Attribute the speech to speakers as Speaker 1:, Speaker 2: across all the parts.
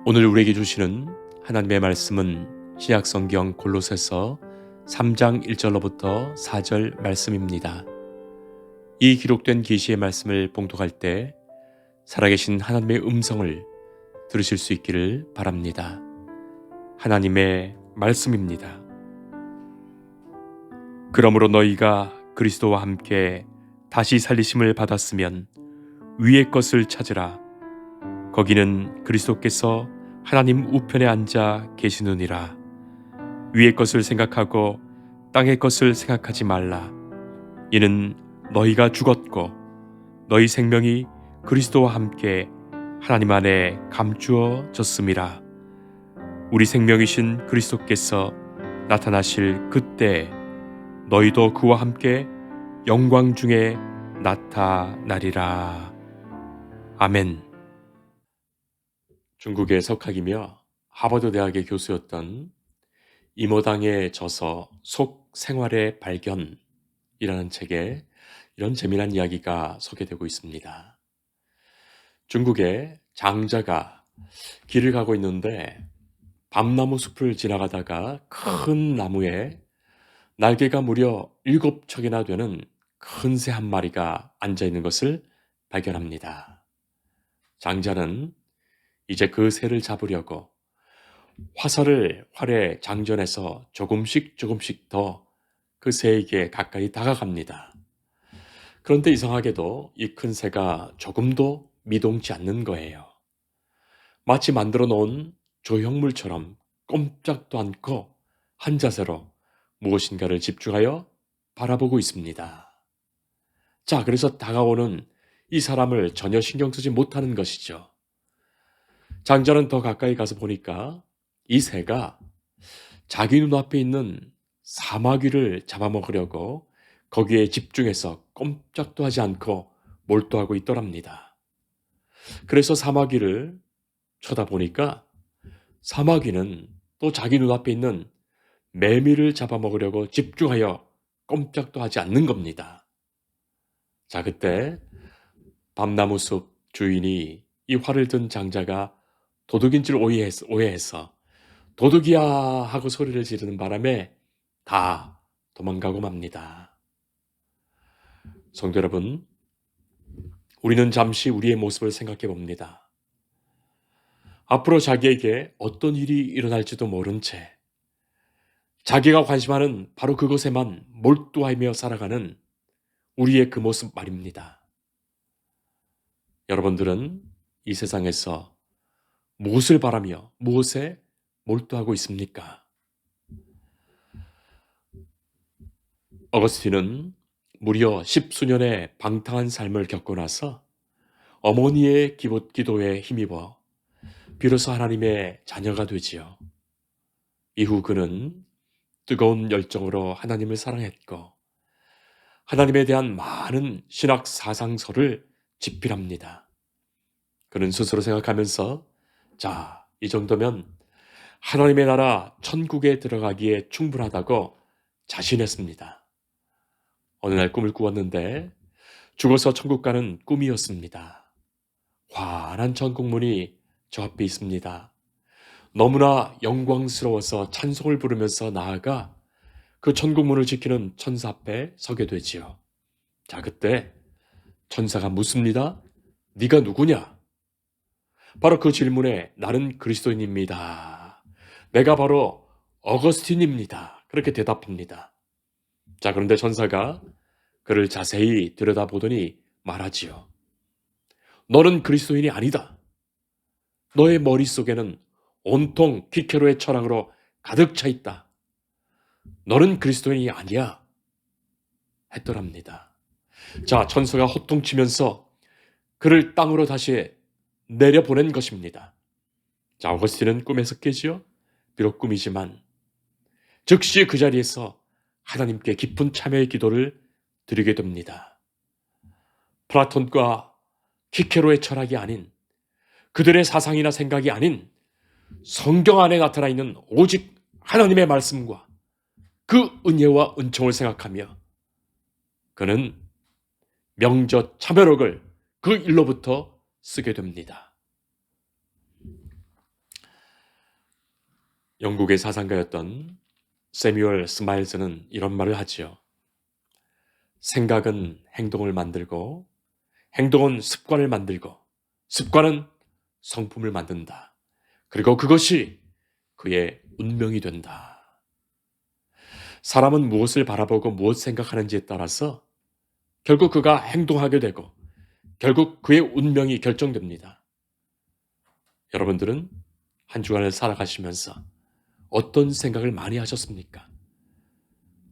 Speaker 1: 오늘 우리에게 주시는 하나님의 말씀은 신약성경 골로새서 3장 1절로부터 4절 말씀입니다. 이 기록된 계시의 말씀을 봉독할 때 살아계신 하나님의 음성을 들으실 수 있기를 바랍니다. 하나님의 말씀입니다. 그러므로 너희가 그리스도와 함께 다시 살리심을 받았으면 위의 것을 찾으라. 거기는 그리스도께서 하나님 우편에 앉아 계시느니라. 위의 것을 생각하고 땅의 것을 생각하지 말라. 이는 너희가 죽었고 너희 생명이 그리스도와 함께 하나님 안에 감추어졌음이라. 우리 생명이신 그리스도께서 나타나실 그때 너희도 그와 함께 영광 중에 나타나리라. 아멘. 중국의 석학이며 하버드 대학의 교수였던 이모당의 저서 속 생활의 발견이라는 책에 이런 재미난 이야기가 소개되고 있습니다. 중국의 장자가 길을 가고 있는데 밤나무 숲을 지나가다가 큰 나무에 날개가 무려 7척이나 되는 큰 새 한 마리가 앉아 있는 것을 발견합니다. 장자는 이제 그 새를 잡으려고 화살을 활에 장전해서 조금씩 더 그 새에게 가까이 다가갑니다. 그런데 이상하게도 이 큰 새가 조금도 미동치 않는 거예요. 마치 만들어 놓은 조형물처럼 꼼짝도 않고 한 자세로 무엇인가를 집중하여 바라보고 있습니다. 자, 그래서 다가오는 이 사람을 전혀 신경 쓰지 못하는 것이죠. 장자는 더 가까이 가서 보니까 이 새가 자기 눈앞에 있는 사마귀를 잡아먹으려고 거기에 집중해서 꼼짝도 하지 않고 몰두하고 있더랍니다. 그래서 사마귀를 쳐다보니까 사마귀는 또 자기 눈앞에 있는 매미를 잡아먹으려고 집중하여 꼼짝도 하지 않는 겁니다. 자, 그때 밤나무 숲 주인이 이 활을 든 장자가 도둑인 줄 오해해서 도둑이야 하고 소리를 지르는 바람에 다 도망가고 맙니다. 성도 여러분, 우리는 잠시 우리의 모습을 생각해 봅니다. 앞으로 자기에게 어떤 일이 일어날지도 모른 채 자기가 관심하는 바로 그것에만 몰두하며 살아가는 우리의 그 모습 말입니다. 여러분들은 이 세상에서 무엇을 바라며 무엇에 몰두하고 있습니까? 어거스틴은 무려 10수년의 방탕한 삶을 겪고 나서 어머니의 기도에 힘입어 비로소 하나님의 자녀가 되지요. 이후 그는 뜨거운 열정으로 하나님을 사랑했고 하나님에 대한 많은 신학 사상서를 집필합니다. 그는 스스로 생각하면서 자, 이 정도면 하나님의 나라 천국에 들어가기에 충분하다고 자신했습니다. 어느 날 꿈을 꾸었는데 죽어서 천국 가는 꿈이었습니다. 환한 천국문이 저 앞에 있습니다. 너무나 영광스러워서 찬송을 부르면서 나아가 그 천국문을 지키는 천사 앞에 서게 되지요. 자, 그때 천사가 묻습니다. 네가 누구냐? 바로 그 질문에 나는 그리스도인입니다. 내가 바로 어거스틴입니다. 그렇게 대답합니다. 자, 그런데 천사가 그를 자세히 들여다보더니 말하지요. 너는 그리스도인이 아니다. 너의 머릿속에는 온통 키케로의 철학으로 가득 차 있다. 너는 그리스도인이 아니야. 했더랍니다. 자, 천사가 호통치면서 그를 땅으로 다시 내려보낸 것입니다. 자, 어거스틴은 꿈에서 깨지요. 비록 꿈이지만 즉시 그 자리에서 하나님께 깊은 참회의 기도를 드리게 됩니다. 플라톤과 키케로의 철학이 아닌 그들의 사상이나 생각이 아닌 성경 안에 나타나 있는 오직 하나님의 말씀과 그 은혜와 은총을 생각하며 그는 명저 참회록을 그 일로부터 쓰게 됩니다. 영국의 사상가였던 세뮤얼 스마일즈는 이런 말을 하지요. 생각은 행동을 만들고, 행동은 습관을 만들고, 습관은 성품을 만든다. 그리고 그것이 그의 운명이 된다. 사람은 무엇을 바라보고 무엇 생각하는지에 따라서 결국 그가 행동하게 되고 결국 그의 운명이 결정됩니다. 여러분들은 한 주간을 살아가시면서 어떤 생각을 많이 하셨습니까?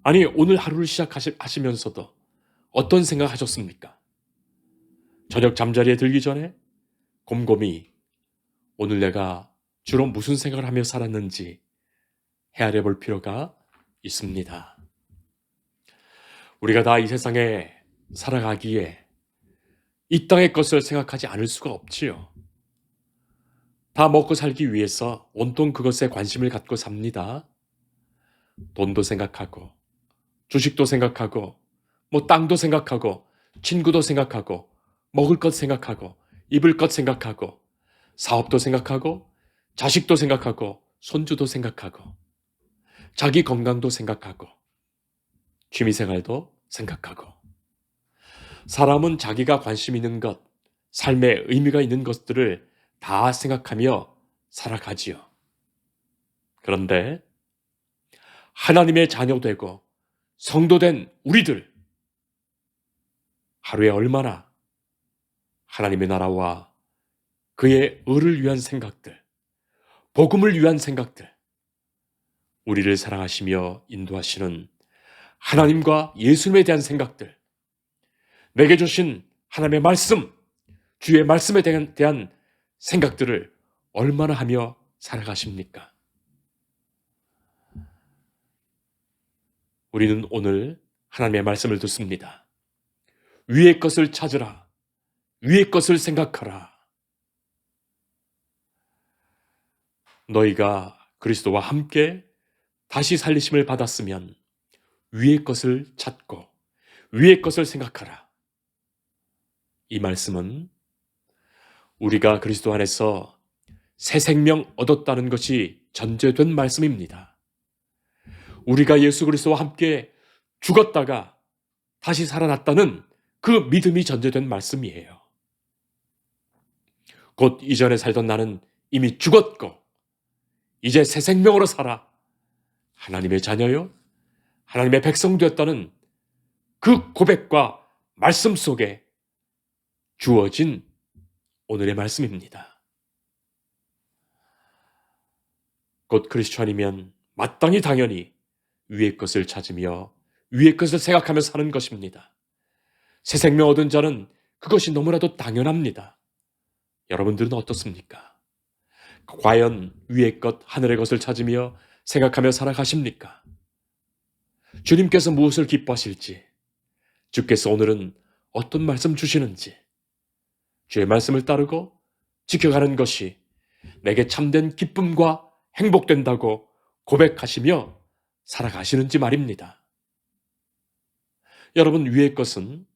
Speaker 1: 아니, 오늘 하루를 시작하시면서도 어떤 생각 하셨습니까? 저녁 잠자리에 들기 전에 곰곰이 오늘 내가 주로 무슨 생각을 하며 살았는지 헤아려 볼 필요가 있습니다. 우리가 다 이 세상에 살아가기에 이 땅의 것을 생각하지 않을 수가 없지요. 다 먹고 살기 위해서 온통 그것에 관심을 갖고 삽니다. 돈도 생각하고, 주식도 생각하고, 땅도 생각하고, 친구도 생각하고, 먹을 것 생각하고, 입을 것 생각하고, 사업도 생각하고, 자식도 생각하고, 손주도 생각하고, 자기 건강도 생각하고, 취미생활도 생각하고. 사람은 자기가 관심 있는 것, 삶에 의미가 있는 것들을 다 생각하며 살아가지요. 그런데 하나님의 자녀되고 성도된 우리들, 하루에 얼마나 하나님의 나라와 그의 의를 위한 생각들, 복음을 위한 생각들, 우리를 사랑하시며 인도하시는 하나님과 예수님에 대한 생각들, 내게 주신 하나님의 말씀, 주의 말씀에 대한 생각들을 얼마나 하며 살아가십니까? 우리는 오늘 하나님의 말씀을 듣습니다. 위의 것을 찾으라. 위의 것을 생각하라. 너희가 그리스도와 함께 다시 살리심을 받았으면 위의 것을 찾고 위의 것을 생각하라. 이 말씀은 우리가 그리스도 안에서 새 생명 얻었다는 것이 전제된 말씀입니다. 우리가 예수 그리스도와 함께 죽었다가 다시 살아났다는 그 믿음이 전제된 말씀이에요. 곧 이전에 살던 나는 이미 죽었고 이제 새 생명으로 살아 하나님의 자녀요, 하나님의 백성 되었다는 그 고백과 말씀 속에 주어진 오늘의 말씀입니다. 곧 크리스천이면 마땅히 당연히 위의 것을 찾으며 위의 것을 생각하며 사는 것입니다. 새 생명 얻은 자는 그것이 너무나도 당연합니다. 여러분들은 어떻습니까? 과연 위의 것, 하늘의 것을 찾으며 생각하며 살아가십니까? 주님께서 무엇을 기뻐하실지, 주께서 오늘은 어떤 말씀 주시는지, 주의 말씀을 따르고 지켜가는 것이 내게 참된 기쁨과 행복된다고 고백하시며 살아가시는지 말입니다. 여러분, 위의 것은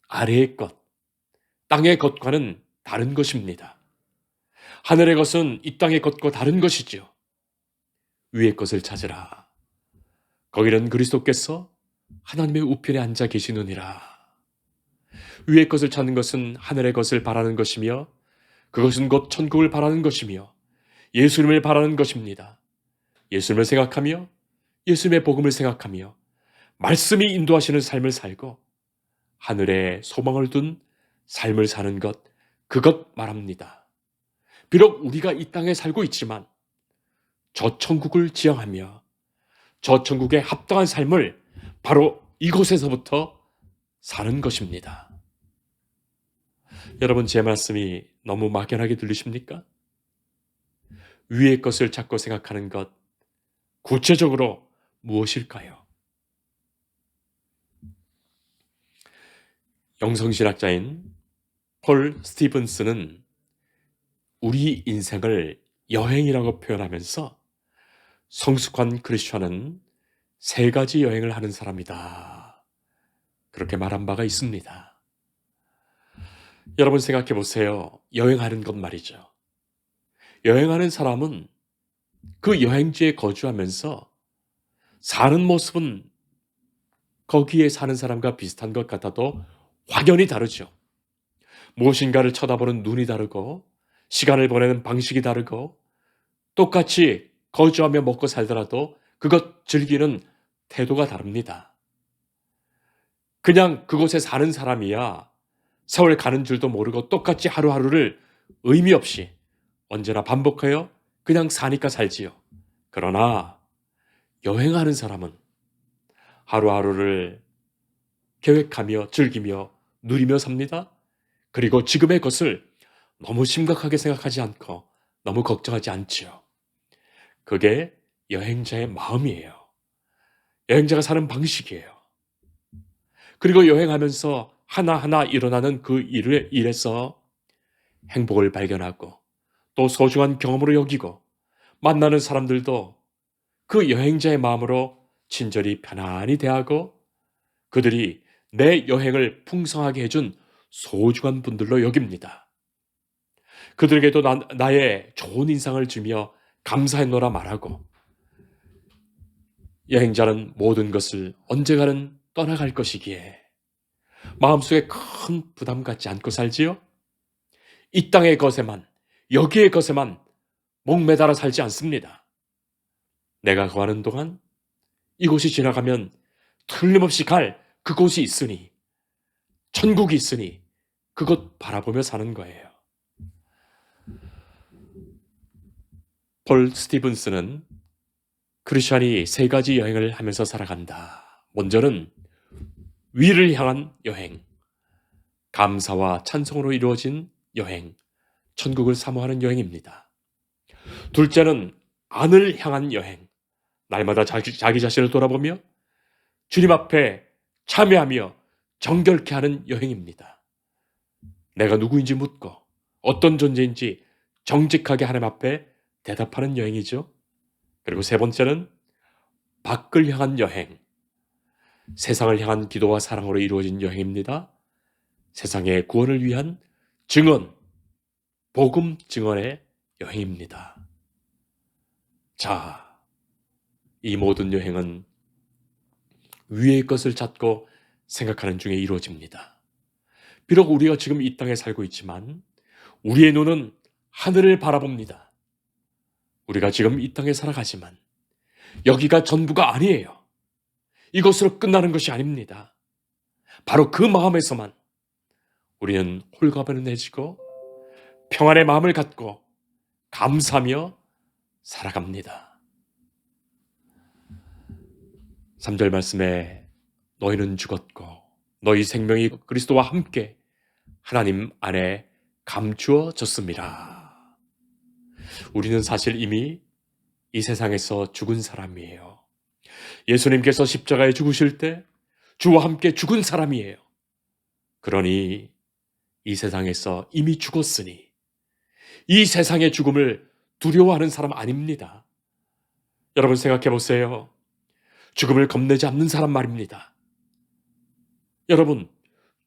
Speaker 1: 아래의 것, 땅의 것과는 다른 것입니다. 하늘의 것은 이 땅의 것과 다른 것이지요. 위의 것을 찾으라. 거기는 그리스도께서 하나님의 우편에 앉아 계시느니라. 위의 것을 찾는 것은 하늘의 것을 바라는 것이며 그것은 곧 천국을 바라는 것이며 예수님을 바라는 것입니다. 예수님을 생각하며 예수님의 복음을 생각하며 말씀이 인도하시는 삶을 살고 하늘에 소망을 둔 삶을 사는 것, 그것 말합니다. 비록 우리가 이 땅에 살고 있지만 저 천국을 지향하며 저 천국에 합당한 삶을 바로 이곳에서부터 사는 것입니다. 여러분, 제 말씀이 너무 막연하게 들리십니까? 위의 것을 찾고 생각하는 것, 구체적으로 무엇일까요? 영성신학자인 폴 스티븐스는 우리 인생을 여행이라고 표현하면서 성숙한 크리스천은 세 가지 여행을 하는 사람이다, 그렇게 말한 바가 있습니다. 여러분 생각해 보세요. 여행하는 것 말이죠. 여행하는 사람은 그 여행지에 거주하면서 사는 모습은 거기에 사는 사람과 비슷한 것 같아도 확연히 다르죠. 무엇인가를 쳐다보는 눈이 다르고 시간을 보내는 방식이 다르고 똑같이 거주하며 먹고 살더라도 그것 즐기는 태도가 다릅니다. 그냥 그곳에 사는 사람이야 세월 가는 줄도 모르고 똑같이 하루하루를 의미 없이 언제나 반복하여 그냥 사니까 살지요. 그러나 여행하는 사람은 하루하루를 계획하며 즐기며 누리며 삽니다. 그리고 지금의 것을 너무 심각하게 생각하지 않고 너무 걱정하지 않지요. 그게 여행자의 마음이에요. 여행자가 사는 방식이에요. 그리고 여행하면서 하나하나 일어나는 그 일에서 행복을 발견하고 또 소중한 경험으로 여기고 만나는 사람들도 그 여행자의 마음으로 친절히 편안히 대하고 그들이 내 여행을 풍성하게 해준 소중한 분들로 여깁니다. 그들에게도 나의 좋은 인상을 주며 감사했노라 말하고 여행자는 모든 것을 언젠가는 떠나갈 것이기에 마음속에 큰 부담 갖지 않고 살지요? 이 땅의 것에만, 여기의 것에만 목매달아 살지 않습니다. 내가 거하는 동안 이곳이 지나가면 틀림없이 갈 그곳이 있으니, 천국이 있으니 그것 바라보며 사는 거예요. 폴 스티븐스는 크리스찬이 세 가지 여행을 하면서 살아간다. 먼저는 위를 향한 여행, 감사와 찬송으로 이루어진 여행, 천국을 사모하는 여행입니다. 둘째는 안을 향한 여행, 날마다 자기 자신을 돌아보며 주님 앞에 참여하며 정결케 하는 여행입니다. 내가 누구인지 묻고 어떤 존재인지 정직하게 하나님 앞에 대답하는 여행이죠. 그리고 세 번째는 밖을 향한 여행, 세상을 향한 기도와 사랑으로 이루어진 여행입니다. 세상의 구원을 위한 증언, 복음 증언의 여행입니다. 자, 이 모든 여행은 위의 것을 찾고 생각하는 중에 이루어집니다. 비록 우리가 지금 이 땅에 살고 있지만 우리의 눈은 하늘을 바라봅니다. 우리가 지금 이 땅에 살아가지만 여기가 전부가 아니에요. 이것으로 끝나는 것이 아닙니다. 바로 그 마음에서만 우리는 홀가분해지고 평안의 마음을 갖고 감사하며 살아갑니다. 3절 말씀에 너희는 죽었고 너희 생명이 그리스도와 함께 하나님 안에 감추어졌습니다. 우리는 사실 이미 이 세상에서 죽은 사람이에요. 예수님께서 십자가에 죽으실 때 주와 함께 죽은 사람이에요. 그러니 이 세상에서 이미 죽었으니 이 세상의 죽음을 두려워하는 사람 아닙니다. 여러분 생각해 보세요. 죽음을 겁내지 않는 사람 말입니다. 여러분,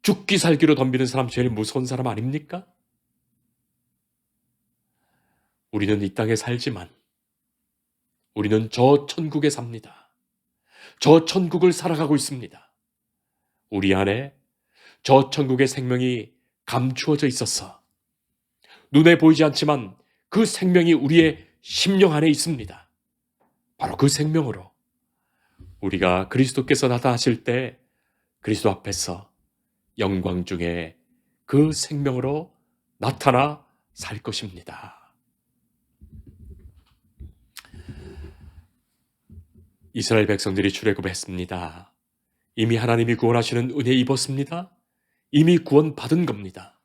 Speaker 1: 죽기 살기로 덤비는 사람 제일 무서운 사람 아닙니까? 우리는 이 땅에 살지만 우리는 저 천국에 삽니다. 저 천국을 살아가고 있습니다. 우리 안에 저 천국의 생명이 감추어져 있어서 눈에 보이지 않지만 그 생명이 우리의 심령 안에 있습니다. 바로 그 생명으로 우리가 그리스도께서 나타나실 때 그리스도 앞에서 영광 중에 그 생명으로 나타나 살 것입니다. 이스라엘 백성들이 출애굽했습니다. 이미 하나님이 구원하시는 은혜 입었습니다. 이미 구원받은 겁니다.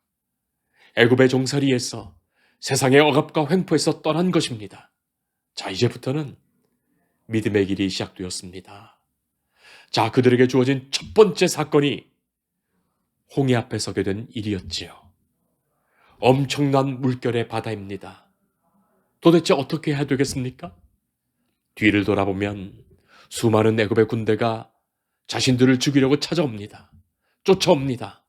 Speaker 1: 애굽의 종살이에서 세상의 억압과 횡포에서 떠난 것입니다. 자, 이제부터는 믿음의 길이 시작되었습니다. 자, 그들에게 주어진 첫 번째 사건이 홍해 앞에 서게 된 일이었지요. 엄청난 물결의 바다입니다. 도대체 어떻게 해야 되겠습니까? 뒤를 돌아보면 수많은 애굽의 군대가 자신들을 죽이려고 찾아옵니다. 쫓아옵니다.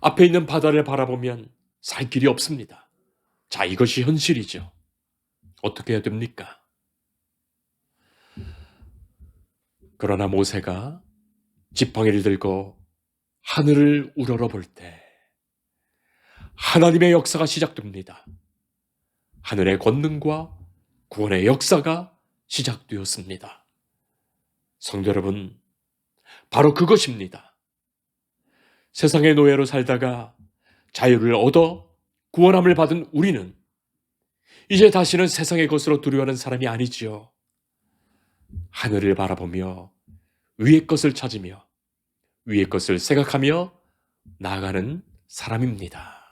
Speaker 1: 앞에 있는 바다를 바라보면 살 길이 없습니다. 자, 이것이 현실이죠. 어떻게 해야 됩니까? 그러나 모세가 지팡이를 들고 하늘을 우러러 볼 때 하나님의 역사가 시작됩니다. 하늘의 권능과 구원의 역사가 시작되었습니다. 성도 여러분, 바로 그것입니다. 세상의 노예로 살다가 자유를 얻어 구원함을 받은 우리는 이제 다시는 세상의 것으로 두려워하는 사람이 아니지요. 하늘을 바라보며 위의 것을 찾으며 위의 것을 생각하며 나아가는 사람입니다.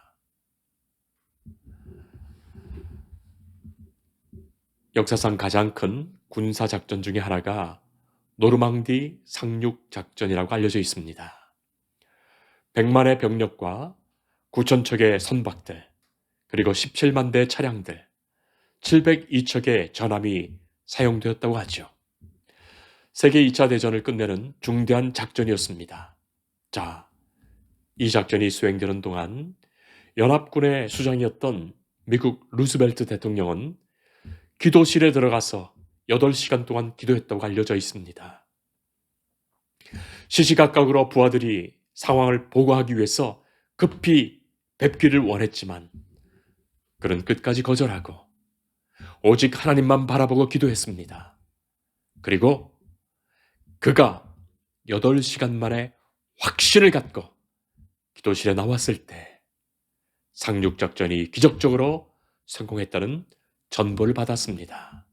Speaker 1: 역사상 가장 큰 군사작전 중에 하나가 노르망디 상륙작전이라고 알려져 있습니다. 100만의 병력과 9,000척의 선박들, 그리고 17만 대의 차량들, 702척의 전함이 사용되었다고 하죠. 세계 2차 대전을 끝내는 중대한 작전이었습니다. 자, 이 작전이 수행되는 동안 연합군의 수장이었던 미국 루스벨트 대통령은 기도실에 들어가서 8시간 동안 기도했다고 알려져 있습니다. 시시각각으로 부하들이 상황을 보고하기 위해서 급히 뵙기를 원했지만 그는 끝까지 거절하고 오직 하나님만 바라보고 기도했습니다. 그리고 그가 8시간 만에 확신을 갖고 기도실에 나왔을 때 상륙작전이 기적적으로 성공했다는 전보를 받았습니다.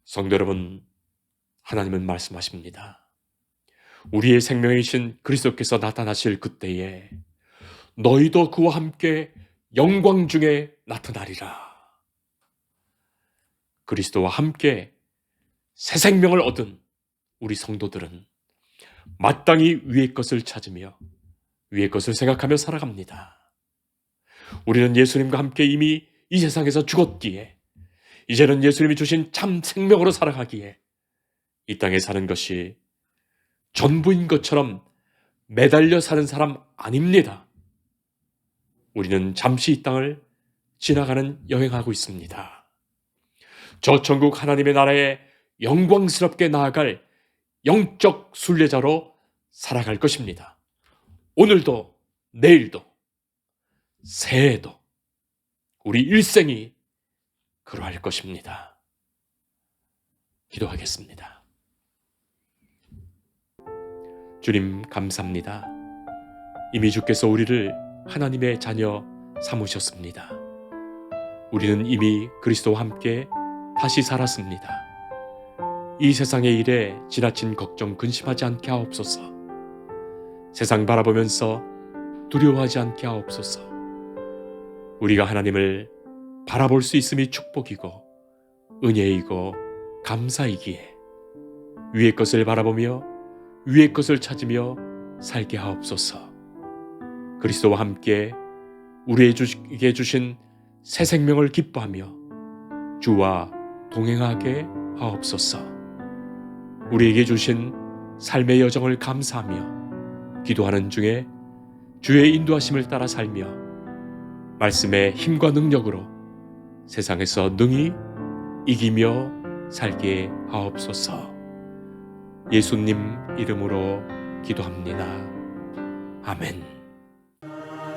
Speaker 1: 성도 여러분, 하나님은 말씀하십니다. 우리의 생명이신 그리스도께서 나타나실 그때에 너희도 그와 함께 영광 중에 나타나리라. 그리스도와 함께 새 생명을 얻은 우리 성도들은 마땅히 위의 것을 찾으며 위의 것을 생각하며 살아갑니다. 우리는 예수님과 함께 이미 이 세상에서 죽었기에 이제는 예수님이 주신 참 생명으로 살아가기에 이 땅에 사는 것이 전부인 것처럼 매달려 사는 사람 아닙니다. 우리는 잠시 이 땅을 지나가는 여행하고 있습니다. 저 천국 하나님의 나라에 영광스럽게 나아갈 영적 순례자로 살아갈 것입니다. 오늘도 내일도 새해에도 우리 일생이 그러할 것입니다. 기도하겠습니다. 주님, 감사합니다. 이미 주께서 우리를 하나님의 자녀 삼으셨습니다. 우리는 이미 그리스도와 함께 다시 살았습니다. 이 세상의 일에 지나친 걱정 근심하지 않게 하옵소서. 세상 바라보면서 두려워하지 않게 하옵소서. 우리가 하나님을 바라볼 수 있음이 축복이고 은혜이고 감사이기에 위의 것을 바라보며 위의 것을 찾으며 살게 하옵소서. 그리스도와 함께 우리에게 주신 새 생명을 기뻐하며 주와 동행하게 하옵소서. 우리에게 주신 삶의 여정을 감사하며 기도하는 중에 주의 인도하심을 따라 살며 말씀의 힘과 능력으로 세상에서 능히 이기며 살게 하옵소서. 예수님 이름으로 기도합니다. 아멘.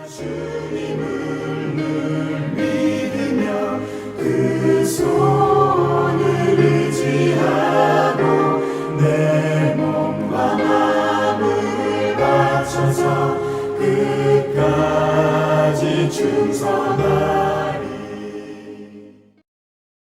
Speaker 2: 주님을 늘 믿으며 그 손을 의지하고 내 몸과 마음을 바쳐서 끝까지 충성하리.